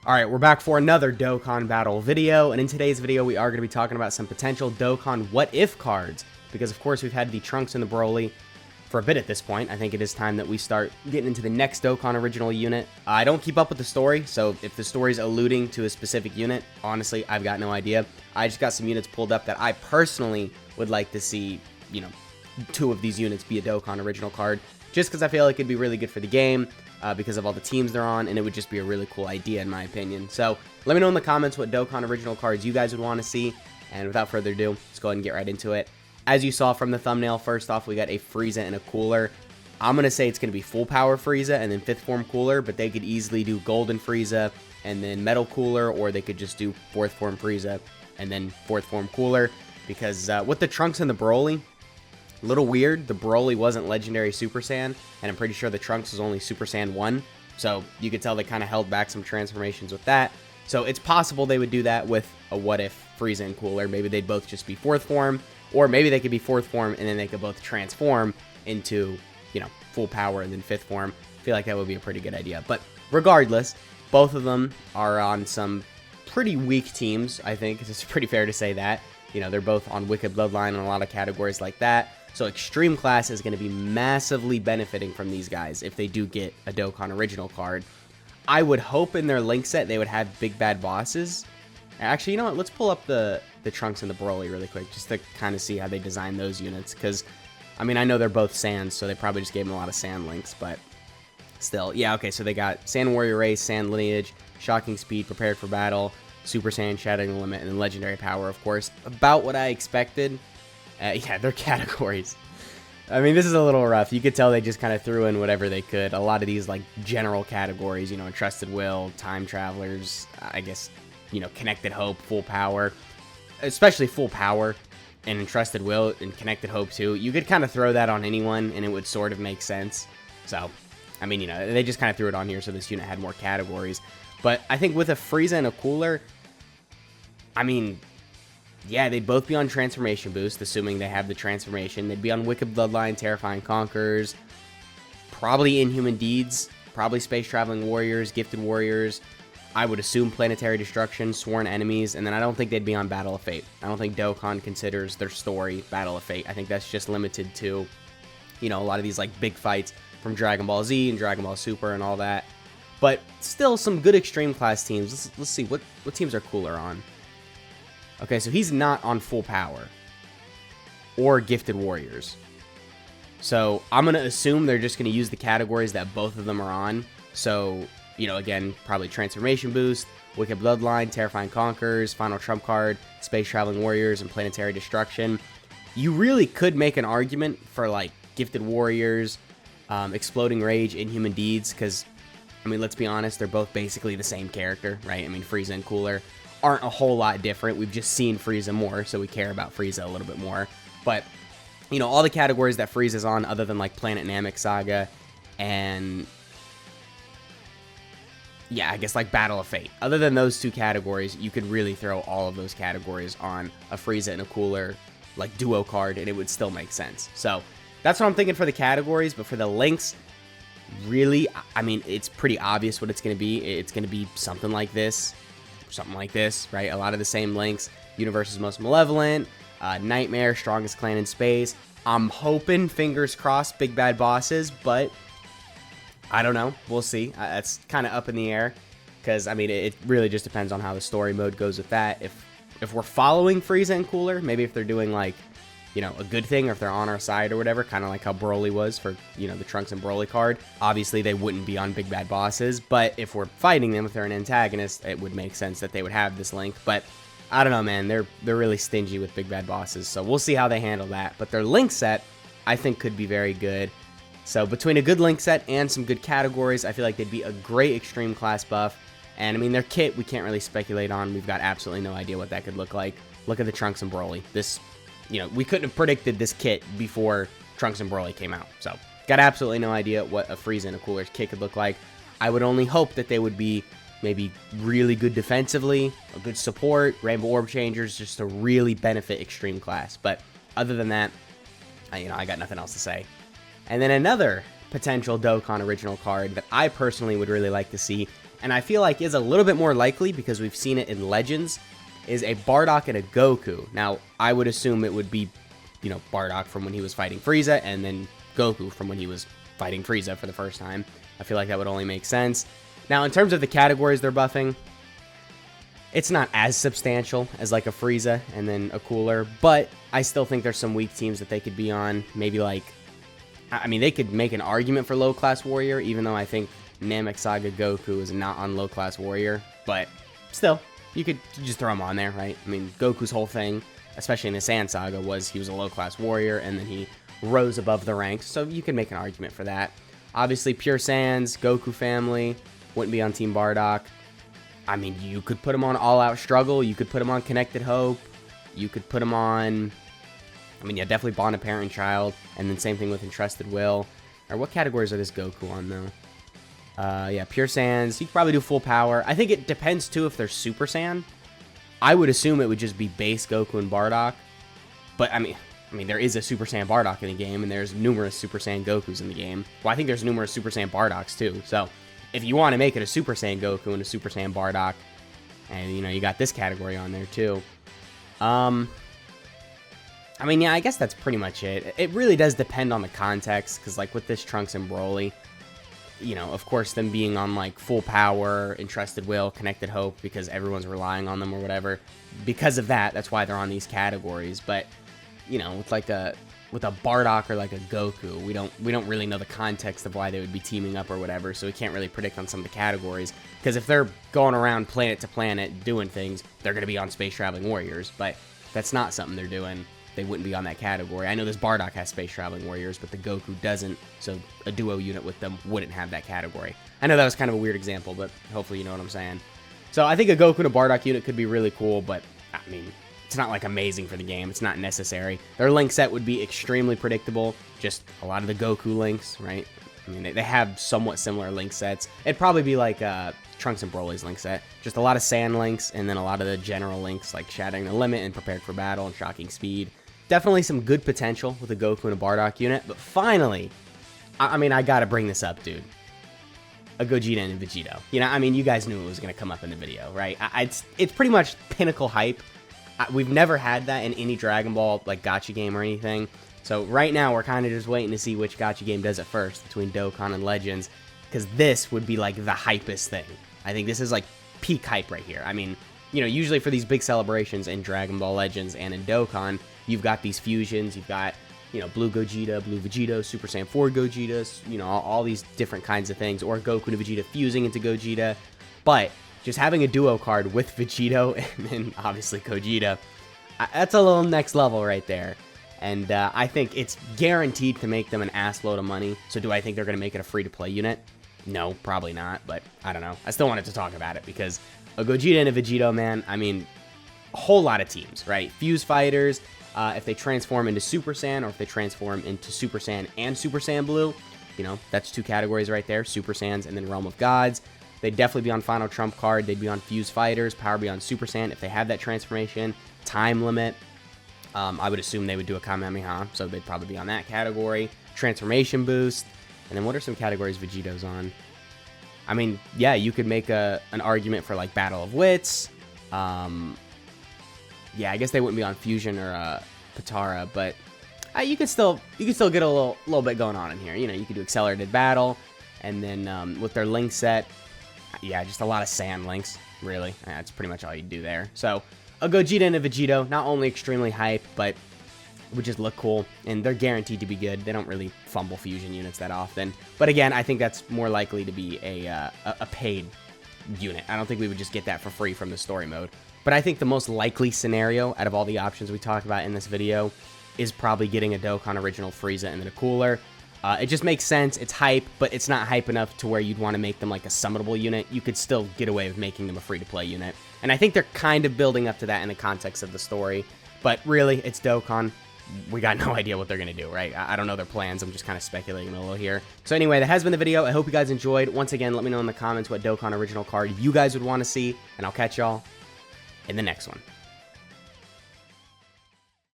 Alright, we're back for another Dokkan Battle video, and in today's video we are going to be talking about some potential Dokkan what-if cards, because of course we've had the Trunks and the Broly for a bit at this point. I think it is time that we start getting into the next Dokkan original unit. I don't keep up with the story, so if the story's alluding to a specific unit, honestly, I've got no idea. I just got some units pulled up that I personally would like to see, you know, 2 of these units be a Dokkan original card, just because I feel like it'd be really good for the game. Because of all the teams they're on, and it would just be a really cool idea in my opinion. So let me know in the comments what Dokkan original cards you guys would want to see, and without further ado, let's go ahead and get right into it. As you saw from the thumbnail, first off we got a Frieza and a Cooler. I'm going to say it's going to be full power Frieza and then 5th form Cooler, but they could easily do Golden Frieza and then Metal Cooler, or they could just do 4th form Frieza and then 4th form Cooler, because with the Trunks and the Broly, a little weird, the Broly wasn't Legendary Super Saiyan, and I'm pretty sure the Trunks was only Super Saiyan 1, so you could tell they kind of held back some transformations with that. So it's possible they would do that with a what-if Frieza and Cooler. Maybe they'd both just be 4th form, or maybe they could be 4th form and then they could both transform into, you know, full power and then 5th form. I feel like that would be a pretty good idea. But regardless, both of them are on some pretty weak teams, I think. It's pretty fair to say that. You know, they're both on Wicked Bloodline and a lot of categories like that. So Extreme Class is going to be massively benefiting from these guys if they do get a Dokkan original card. I would hope in their link set they would have big bad bosses. Actually, you know what? Let's pull up the Trunks and the Broly really quick just to kind of see how they design those units. Because, I mean, I know they're both Saiyans, so they probably just gave them a lot of Saiyan links. But still, yeah, okay, so they got Saiyan Warrior Race, Saiyan Lineage, Shocking Speed, Prepared for Battle, Super Saiyan, Shattering the Limit, and then Legendary Power, of course. About what I expected. Yeah, they're categories. I mean, this is a little rough. You could tell they just kind of threw in whatever they could. A lot of these, like, general categories, you know, Entrusted Will, Time Travelers, I guess, you know, Connected Hope, Full Power. Especially Full Power and Entrusted Will and Connected Hope, too. You could kind of throw that on anyone, and it would sort of make sense. So, I mean, you know, they just kind of threw it on here so this unit had more categories. But I think with a Frieza and a Cooler, I mean, yeah, they'd both be on Transformation Boost, assuming they have the transformation. They'd be on Wicked Bloodline, Terrifying Conquerors, probably Inhuman Deeds, probably Space Traveling Warriors, Gifted Warriors. I would assume Planetary Destruction, Sworn Enemies, and then I don't think they'd be on Battle of Fate. I don't think Dokkan considers their story Battle of Fate. I think that's just limited to, you know, a lot of these, like, big fights from Dragon Ball Z and Dragon Ball Super and all that. But still some good Extreme Class teams. Let's see, what teams are Cooler on? Okay, so he's not on Full Power or Gifted Warriors. So I'm going to assume they're just going to use the categories that both of them are on. So, you know, again, probably Transformation Boost, Wicked Bloodline, Terrifying Conquerors, Final Trump Card, Space Traveling Warriors, and Planetary Destruction. You really could make an argument for, like, Gifted Warriors, Exploding Rage, Inhuman Deeds, because, I mean, let's be honest, they're both basically the same character, right? I mean, Frieza and Cooler aren't a whole lot different. We've just seen Frieza more, so we care about Frieza a little bit more. But, you know, all the categories that Frieza's on, other than, like, Planet Namek Saga and, yeah, I guess, like, Battle of Fate. Other than those 2 categories, you could really throw all of those categories on a Frieza and a Cooler, like, duo card, and it would still make sense. So, that's what I'm thinking for the categories, but for the links, really, I mean, it's pretty obvious what it's going to be. It's going to be something like this. Something like this, right? A lot of the same links. Universe's Most Malevolent, Nightmare, Strongest Clan in Space. I'm hoping, fingers crossed, big bad bosses, but I don't know. We'll see. That's kind of up in the air, because, I mean, it really just depends on how the story mode goes with that. If we're following Frieza and Cooler, maybe if they're doing, like, you know, a good thing, or if they're on our side or whatever, kind of like how Broly was for, you know, the Trunks and Broly card. Obviously, they wouldn't be on big bad bosses, but if we're fighting them, if they're an antagonist, it would make sense that they would have this link. But I don't know, man. They're really stingy with big bad bosses, so we'll see how they handle that. But their link set, I think, could be very good. So between a good link set and some good categories, I feel like they'd be a great Extreme Class buff. And, I mean, their kit, we can't really speculate on. We've got absolutely no idea what that could look like. Look at the Trunks and Broly. This, you know, we couldn't have predicted this kit before Trunks and Broly came out. So, got absolutely no idea what a Frieza and a Cooler's kit could look like. I would only hope that they would be maybe really good defensively, a good support, Rainbow Orb Changers, just to really benefit Extreme Class. But other than that, I got nothing else to say. And then another potential Dokkan original card that I personally would really like to see and I feel like is a little bit more likely because we've seen it in Legends, is a Bardock and a Goku. Now, I would assume it would be, you know, Bardock from when he was fighting Frieza, and then Goku from when he was fighting Frieza for the first time. I feel like that would only make sense. Now, in terms of the categories they're buffing, it's not as substantial as like a Frieza and then a Cooler, but I still think there's some weak teams that they could be on. Maybe like, I mean, they could make an argument for low-class Warrior, even though I think Namek Saga Goku is not on low-class Warrior, but still, you could just throw him on there, right? I mean, Goku's whole thing, especially in the Sand Saga, was he was a low-class Warrior, and then he rose above the ranks, so you can make an argument for that. Obviously, Pure Sans, Goku family, wouldn't be on Team Bardock. I mean, you could put him on All Out Struggle, you could put him on Connected Hope, you could put him on, I mean, yeah, definitely Bond of Parent and Child, and then same thing with Entrusted Will. Or what categories are this Goku on, though? Yeah, Pure Sans, you could probably do Full Power. I think it depends, too, if they're Super Saiyan. I would assume it would just be base Goku and Bardock, but, I mean, there is a Super Saiyan Bardock in the game, and there's numerous Super Saiyan Gokus in the game. Well, I think there's numerous Super Saiyan Bardocks, too, so if you want to make it a Super Saiyan Goku and a Super Saiyan Bardock, and, you know, you got this category on there, too. I mean, yeah, I guess that's pretty much it. It really does depend on the context, because, like, with this Trunks and Broly, you know, of course, them being on, like, Full Power, Entrusted Will, Connected Hope, because everyone's relying on them or whatever, because of that, that's why they're on these categories, but, you know, with, like, with a Bardock or, like, a Goku, we don't really know the context of why they would be teaming up or whatever, so we can't really predict on some of the categories, because if they're going around planet to planet doing things, they're going to be on Space Traveling Warriors, but if that's not something they're doing, they wouldn't be on that category. I know this Bardock has Space Traveling Warriors, but the Goku doesn't, so a duo unit with them wouldn't have that category. I know that was kind of a weird example, but hopefully you know what I'm saying. So I think a Goku and a Bardock unit could be really cool, but, I mean, it's not, like, amazing for the game. It's not necessary. Their link set would be extremely predictable, just a lot of the Goku links, right? I mean, they have somewhat similar link sets. It'd probably be like Trunks and Broly's link set. Just a lot of sand links, and then a lot of the general links, like Shattering the Limit and Prepared for Battle and Shocking Speed. Definitely some good potential with a Goku and a Bardock unit, but finally, I mean, I gotta bring this up, dude. A Gogeta and a Vegito. You know, I mean, you guys knew it was gonna come up in the video, right? It's pretty much pinnacle hype. We've never had that in any Dragon Ball, like, gacha game or anything. So right now, we're kind of just waiting to see which gacha game does it first between Dokkan and Legends, because this would be, like, the hypest thing. I think this is, like, peak hype right here. I mean, you know, usually for these big celebrations in Dragon Ball Legends and in Dokkan, you've got these fusions, you've got, you know, Blue Gogeta, Blue Vegeta, Super Saiyan 4 Gogeta, you know, all these different kinds of things, or Goku and Vegeta fusing into Gogeta, but just having a duo card with Vegito and then obviously Gogeta, that's a little next level right there, and I think it's guaranteed to make them an ass load of money. So do I think they're going to make it a free-to-play unit? No, probably not, but I don't know. I still wanted to talk about it because a Gogeta and a Vegito, man, I mean, a whole lot of teams, right? Fuse Fighters, if they transform into Super Saiyan, or if they transform into Super Saiyan and Super Saiyan Blue, you know, that's two categories right there, Super Saiyans and then Realm of Gods. They'd definitely be on Final Trump Card. They'd be on Fuse Fighters, Power Beyond Super Saiyan if they have that transformation. Time Limit, I would assume they would do a Kamehameha, so they'd probably be on that category. Transformation Boost, and then what are some categories Vegito's on? I mean, yeah, you could make an argument for, like, Battle of Wits. Yeah, I guess they wouldn't be on Fusion or Patara, but you could still get a little bit going on in here. You know, you could do Accelerated Battle, and then with their link set, yeah, just a lot of sand links, really. That's pretty much all you do there. So a Gogeta and a Vegito, not only extremely hype, but would just look cool, and they're guaranteed to be good. They don't really fumble fusion units that often. But again, I think that's more likely to be a paid unit. I don't think we would just get that for free from the story mode. But I think the most likely scenario out of all the options we talked about in this video is probably getting a Dokkan Original Frieza and then a Cooler. It just makes sense. It's hype, but it's not hype enough to where you'd want to make them like a summonable unit. You could still get away with making them a free-to-play unit. And I think they're kind of building up to that in the context of the story. But really, it's Dokkan. We got no idea what they're going to do, right? I don't know their plans. I'm just kind of speculating a little here. So anyway, that has been the video. I hope you guys enjoyed. Once again, let me know in the comments what Dokkan Original card you guys would want to see. And I'll catch y'all in the next one.